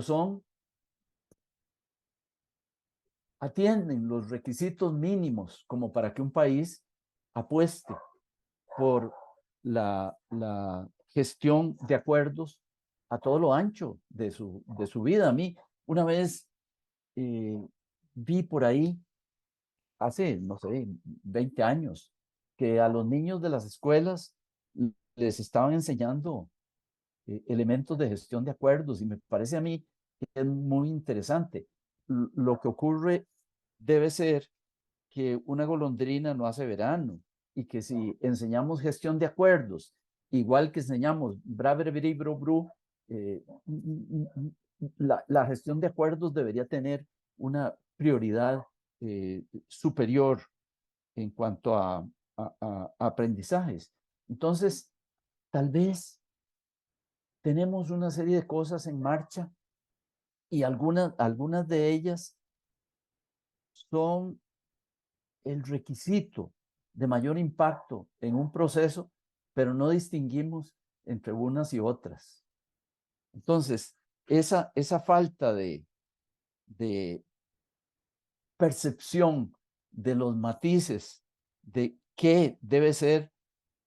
atienden los requisitos mínimos como para que un país apueste por la gestión de acuerdos a todo lo ancho de su vida. A mí, una vez vi por ahí hace, no sé, 20 años, que a los niños de las escuelas les estaban enseñando elementos de gestión de acuerdos y me parece a mí que es muy interesante. Lo que ocurre debe ser que una golondrina no hace verano y que si enseñamos gestión de acuerdos, igual que enseñamos bra, bre, bri, bro, bru, la gestión de acuerdos debería tener una prioridad superior en cuanto a aprendizajes. Entonces, tal vez tenemos una serie de cosas en marcha y algunas de ellas son el requisito de mayor impacto en un proceso, pero no distinguimos entre unas y otras. Entonces, esa falta de percepción de los matices de qué debe ser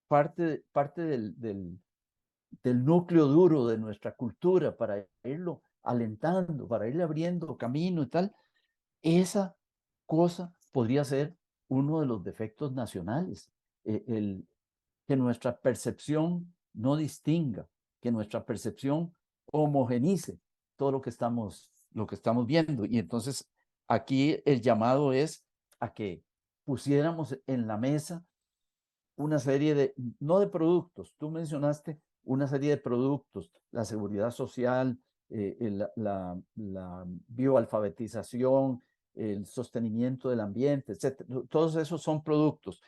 parte del núcleo duro de nuestra cultura para irlo alentando, para irle abriendo camino y tal, esa cosa podría ser uno de los defectos nacionales, que nuestra percepción no distinga, que nuestra percepción homogenice todo lo que estamos viendo. Y entonces aquí el llamado es a que pusiéramos en la mesa una serie no de productos, tú mencionaste una serie de productos, la seguridad social, la bioalfabetización, el sostenimiento del ambiente, etcétera. Todos esos son productos.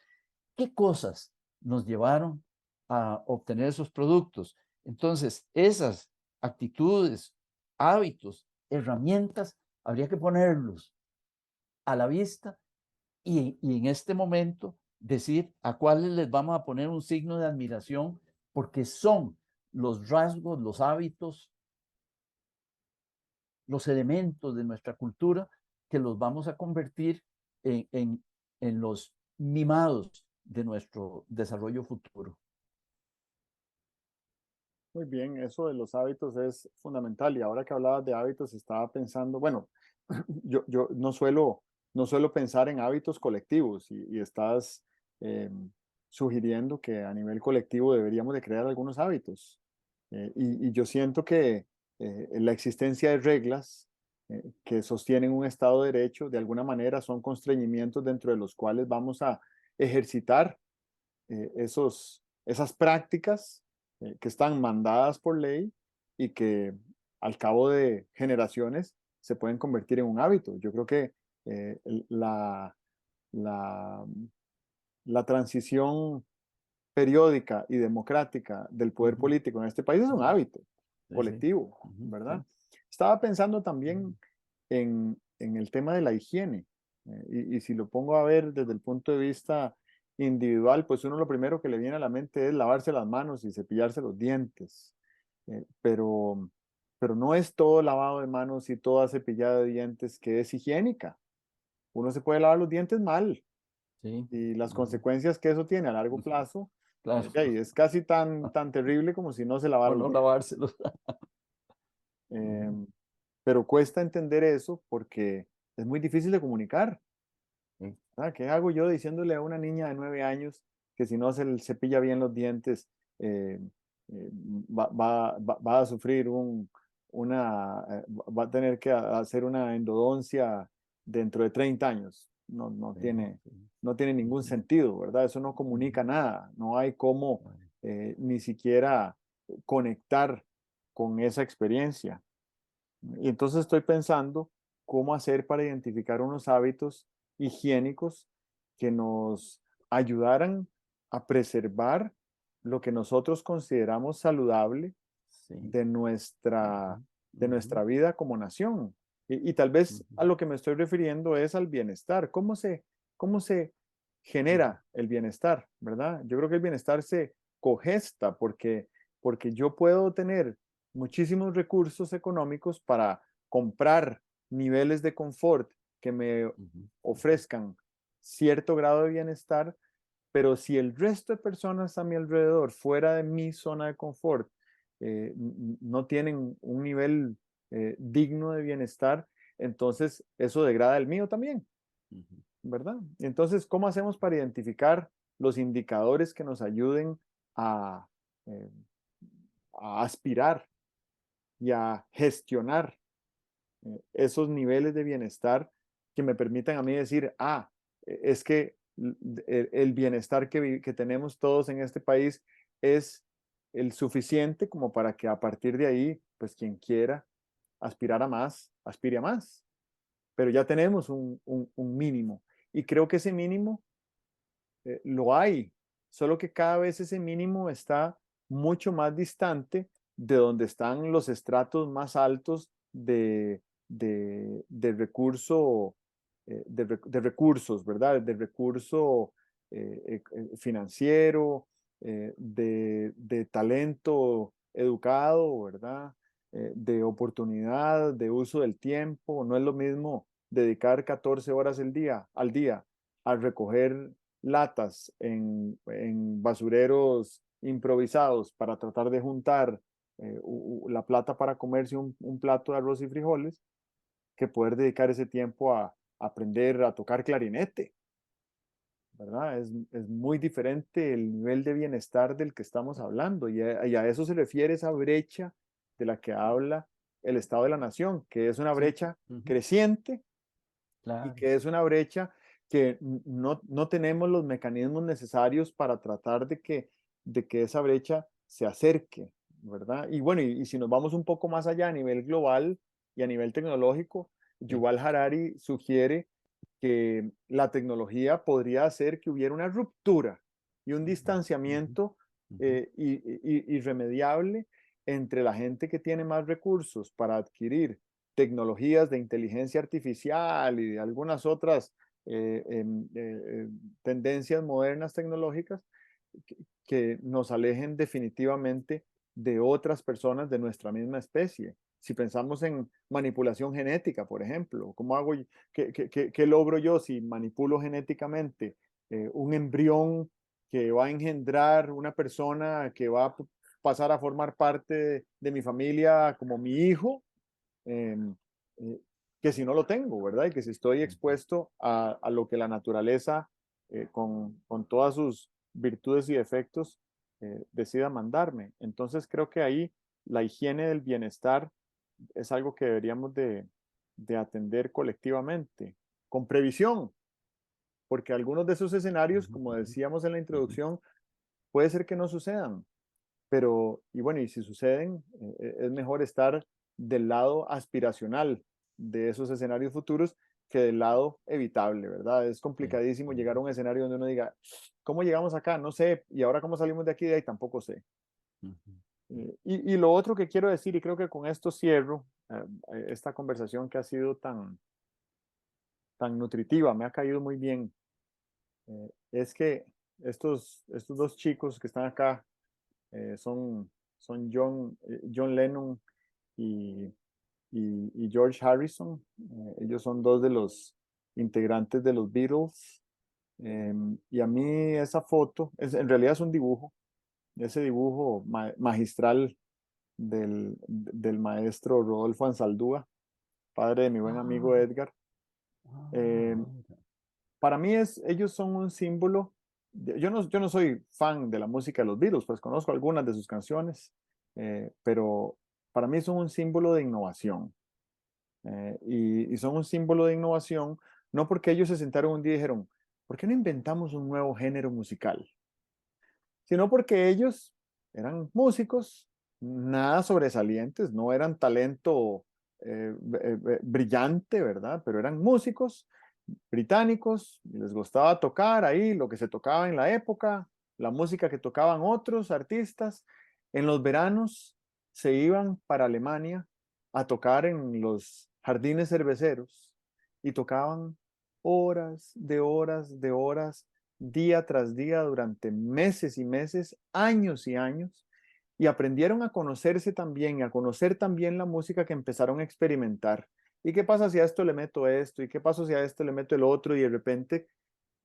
¿Qué cosas nos llevaron a obtener esos productos. Entonces, esas actitudes, hábitos, herramientas, habría que ponerlos a la vista y en este momento decir a cuáles les vamos a poner un signo de admiración, porque son los rasgos, los hábitos, los elementos de nuestra cultura que los vamos a convertir en los mimados de nuestro desarrollo futuro. Muy bien, eso de los hábitos es fundamental. Y ahora que hablabas de hábitos, estaba pensando, bueno, yo no suelo pensar en hábitos colectivos y estás eh, sugiriendo que a nivel colectivo deberíamos de crear algunos hábitos. Y yo siento que la existencia de reglas que sostienen un Estado de Derecho, de alguna manera son constreñimientos dentro de los cuales vamos a ejercitar esas prácticas que están mandadas por ley y que al cabo de generaciones se pueden convertir en un hábito. Yo creo que eh, la, la, la transición periódica y democrática del poder Ujú, político en este país es un ujú, hábito sí, sí, colectivo, ujú, ¿verdad? sí, Estaba pensando ujú, también en el tema de la higiene. Y si lo pongo a ver desde el punto de vista individual, pues uno lo primero que le viene a la mente es lavarse las manos y cepillarse los dientes. Pero no es todo lavado de manos y toda cepillada de dientes que es higiénica. Uno se puede lavar los dientes mal sí, y las ujú, consecuencias que eso tiene a largo ujú, plazo, claro, ya, y es casi tan terrible como si no se lavara o los no dientes. lavárselos. Ujú, Em, pero cuesta entender eso porque es muy difícil de comunicar. sí, ¿Qué hago yo diciéndole a una niña de 9 años que si no se cepilla bien los dientes, eh, va a sufrir va a tener que hacer una endodoncia dentro de 30 años? No, sí, sí, no tiene ningún ujú, sentido, ¿verdad? Eso no ujú, comunica nada, no hay cómo claro, ni siquiera conectar con esa experiencia. Y entonces estoy pensando cómo hacer para identificar unos hábitos higiénicos que nos ayudaran a preservar lo que nosotros consideramos saludable sí, de nuestra, ujú, de ujú, nuestra vida como nación. Y tal vez ujú, a lo que me estoy refiriendo es al bienestar. ¿Cómo se ujú, genera el bienestar, verdad? Yo creo que el bienestar se cogesta porque yo puedo tener muchísimos recursos económicos para comprar niveles de confort que me ujú, ofrezcan cierto grado de bienestar, pero si el resto de personas a mi alrededor, fuera de mi zona de confort, no tienen un nivel digno de bienestar, entonces eso degrada el mío también, ujú. ¿verdad? Entonces, ¿cómo hacemos para identificar los indicadores que nos ayuden a, eh, a aspirar y a gestionar esos niveles de bienestar que me permitan a mí decir, es que el bienestar que tenemos todos en este país es el suficiente como para que a partir de ahí, pues quien quiera aspirar a más, aspire a más. Pero ya tenemos un mínimo y creo que ese mínimo lo hay, solo que cada vez ese mínimo está mucho más distante de donde están los estratos más altos de recurso, de recursos, ¿verdad? De recurso financiero, de talento educado, ¿verdad? De oportunidad, de uso del tiempo. No es lo mismo dedicar 14 horas al día a recoger latas en basureros improvisados para tratar de juntar la plata para comerse un plato de arroz y frijoles, que poder dedicar ese tiempo a aprender a tocar clarinete, ¿verdad? Es muy diferente el nivel de bienestar del que estamos hablando y a eso se refiere esa brecha de la que habla el Estado de la Nación, que es una Sí, brecha ujú, creciente y claro, que es una brecha que no tenemos los mecanismos necesarios para tratar de que esa brecha se acerque, ¿verdad? Y bueno, y si nos vamos un poco más allá a nivel global y a nivel tecnológico, sí, Yuval Harari sugiere que la tecnología podría hacer que hubiera una ruptura y un ujú, ujú, distanciamiento ujú, irremediable entre la gente que tiene más recursos para adquirir tecnologías de inteligencia artificial y de algunas otras tendencias modernas tecnológicas que, que nos alejen definitivamente de otras personas de nuestra misma especie. Si pensamos en manipulación genética, por ejemplo, ¿cómo hago, qué logro yo si manipulo genéticamente un embrión que va a engendrar una persona que va a pasar a formar parte de mi familia como mi hijo? eh, eh, que si no lo tengo, ¿verdad? Y que si estoy ujú, expuesto a lo que la naturaleza, con todas sus virtudes y defectos, decida mandarme. Entonces creo que ahí la higiene del bienestar es algo que deberíamos de atender colectivamente, con previsión, porque algunos de esos escenarios, ujú, como ujú, decíamos en la ujú. introducción, puede ser que no sucedan, pero, y bueno, y si suceden, es mejor estar del lado aspiracional de esos escenarios futuros que del lado evitable, ¿verdad? Es Sí, complicadísimo llegar ujú, a un escenario donde uno diga, ¿cómo llegamos acá? No sé, y ahora cómo salimos de aquí, de ahí tampoco sé. ujú, Y lo otro que quiero decir, y creo que con esto cierro esta conversación que ha sido tan nutritiva, me ha caído muy bien, es que estos dos chicos que están acá son John Lennon y, y George Harrison. Ellos son dos de los integrantes de los Beatles. Y a mí esa foto, en realidad es un dibujo, ese dibujo magistral del maestro Rodolfo Ansaldúa, padre de mi buen amigo Ah, Edgar. Eh, mira. para mí ellos son un símbolo. Yo no soy fan de la música de los Beatles, pues conozco algunas de sus canciones, pero para mí son un símbolo de innovación. Y son un símbolo de innovación no porque ellos se sentaron un día y dijeron, ¿por qué no inventamos un nuevo género musical? Sino porque ellos eran músicos, nada sobresalientes, no eran talento brillante, ¿verdad? Pero eran músicos británicos, y les gustaba tocar ahí lo que se tocaba en la época, la música que tocaban otros artistas. En los veranos se iban para Alemania a tocar en los jardines cerveceros y tocaban horas de horas de horas, día tras día, durante meses y meses, años y años, y aprendieron a conocerse también, a conocer también la música que empezaron a experimentar. ¿Y qué pasa si a esto le meto esto? ¿Y qué pasa si a esto le meto el otro? Y de repente,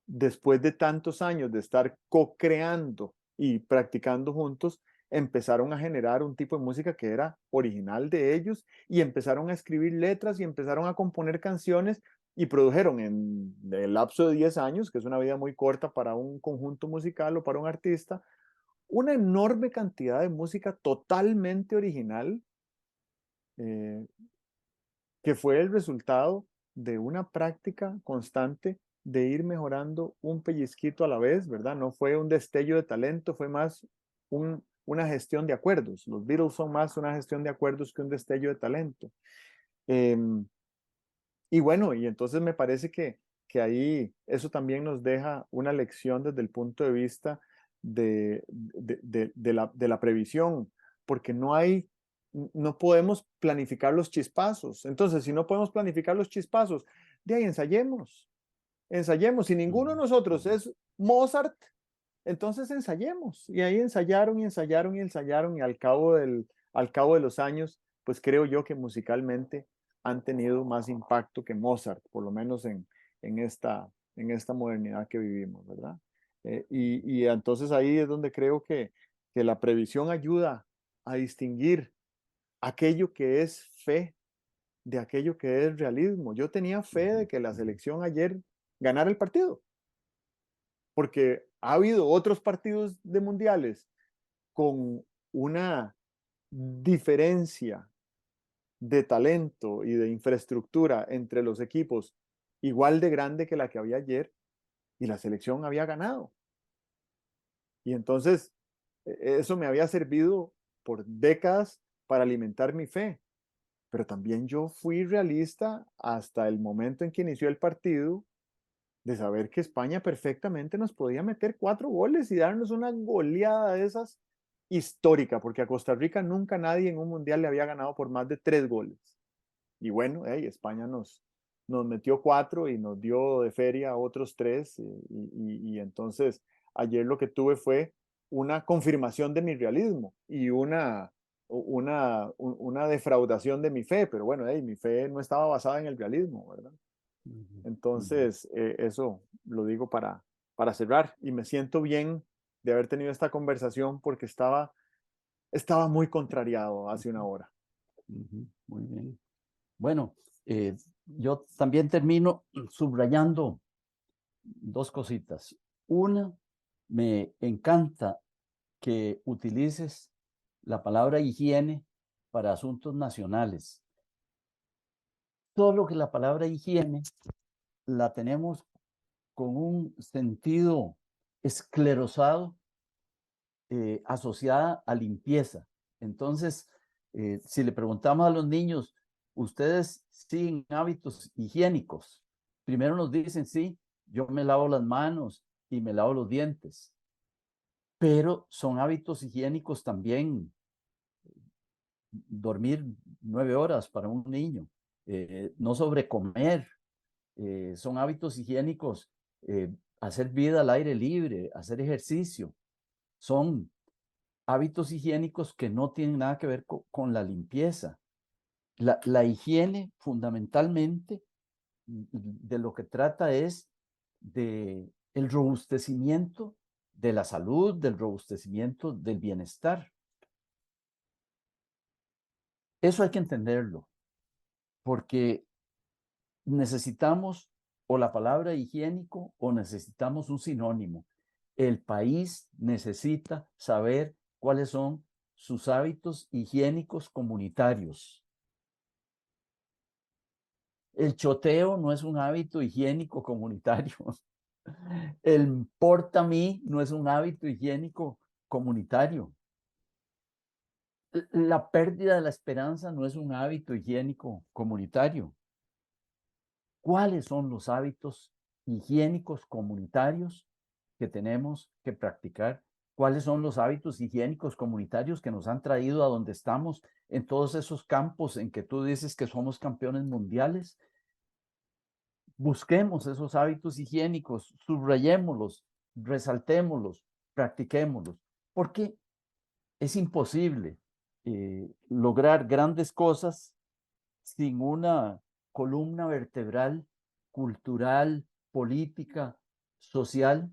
después de tantos años de estar co-creando y practicando juntos, empezaron a generar un tipo de música que era original de ellos y empezaron a escribir letras y empezaron a componer canciones y produjeron en el lapso de 10 años, que es una vida muy corta para un conjunto musical o para un artista, una enorme cantidad de música totalmente original, eh, que fue el resultado de una práctica constante de ir mejorando un pellizquito a la vez, ¿verdad? No fue un destello de talento, fue más una gestión de acuerdos. Los Beatles son más una gestión de acuerdos que un destello de talento. Eh, y bueno, y entonces me parece que ahí eso también nos deja una lección desde el punto de vista de la previsión, porque no podemos planificar los chispazos. Entonces, si no podemos planificar los chispazos, de ahí ensayemos. Si ninguno de Ujú, nosotros ujú. es Mozart, entonces ensayemos. Y ahí ensayaron y ensayaron y ensayaron y al cabo de los años, pues creo yo que musicalmente han tenido más impacto que Mozart, por lo menos en en esta modernidad que vivimos, ¿verdad? Y entonces ahí es donde creo que la previsión ayuda a distinguir aquello que es fe de aquello que es realismo. Yo tenía fe Ujú, de que la ujú, selección ayer ganara el partido, porque ha habido otros partidos de mundiales con una diferencia de talento y de infraestructura entre los equipos igual de grande que la que había ayer y la selección había ganado. Y entonces eso me había servido por décadas para alimentar mi fe, pero también yo fui realista hasta el momento en que inició el partido de saber que España perfectamente nos podía meter 4 goles y darnos una goleada de esas histórica, porque a Costa Rica nunca nadie en un mundial le había ganado por más de 3 goles. Y bueno, España nos metió 4 y nos dio de feria otros 3. Y entonces ayer lo que tuve fue una confirmación de mi realismo y una defraudación de mi fe, pero bueno, mi fe no estaba basada en el realismo, ¿verdad? Ujú, ujú, Entonces, eso lo digo para cerrar y me siento bien de haber tenido esta conversación porque estaba muy contrariado hace una hora. ujú, muy bien. Bueno, yo también termino subrayando dos cositas. Una, me encanta que utilices la palabra higiene para asuntos nacionales. Solo que la palabra higiene la tenemos con un sentido esclerosado, asociada a limpieza. Entonces, si le preguntamos a los niños, ¿ustedes siguen hábitos higiénicos? Primero nos dicen, sí, yo me lavo las manos y me lavo los dientes, pero son hábitos higiénicos también dormir 9 horas para un niño, no sobrecomer, son hábitos higiénicos, hacer vida al aire libre, hacer ejercicio, son hábitos higiénicos que no tienen nada que ver con la limpieza. La higiene fundamentalmente de lo que trata es de el robustecimiento de la salud, del robustecimiento del bienestar. Eso hay que entenderlo, porque necesitamos o la palabra higiénico o necesitamos un sinónimo. El país necesita saber cuáles son sus hábitos higiénicos comunitarios. El choteo no es un hábito higiénico comunitario. El porta a mí no es un hábito higiénico comunitario. La pérdida de la esperanza no es un hábito higiénico comunitario. ¿Cuáles son los hábitos higiénicos comunitarios que tenemos que practicar? ¿Cuáles son los hábitos higiénicos comunitarios que nos han traído a donde estamos en todos esos campos en que tú dices que somos campeones mundiales? Busquemos esos hábitos higiénicos, subrayémoslos, resaltémoslos, practiquémoslos, porque es imposible lograr grandes cosas sin una columna vertebral cultural, política, social,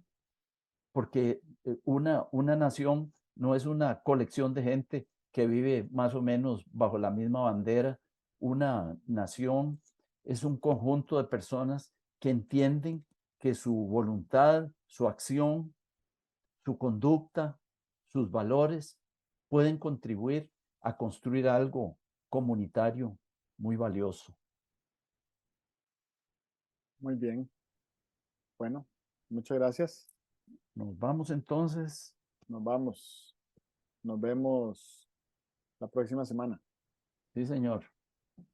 porque una nación no es una colección de gente que vive más o menos bajo la misma bandera. Una nación es un conjunto de personas que entienden que su voluntad, su acción, su conducta, sus valores pueden contribuir a construir algo comunitario muy valioso. Muy bien. Bueno, muchas gracias. Nos vamos entonces. Nos vamos. Nos vemos la próxima semana. Sí, señor.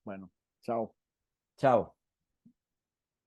Bueno, chao. Chao.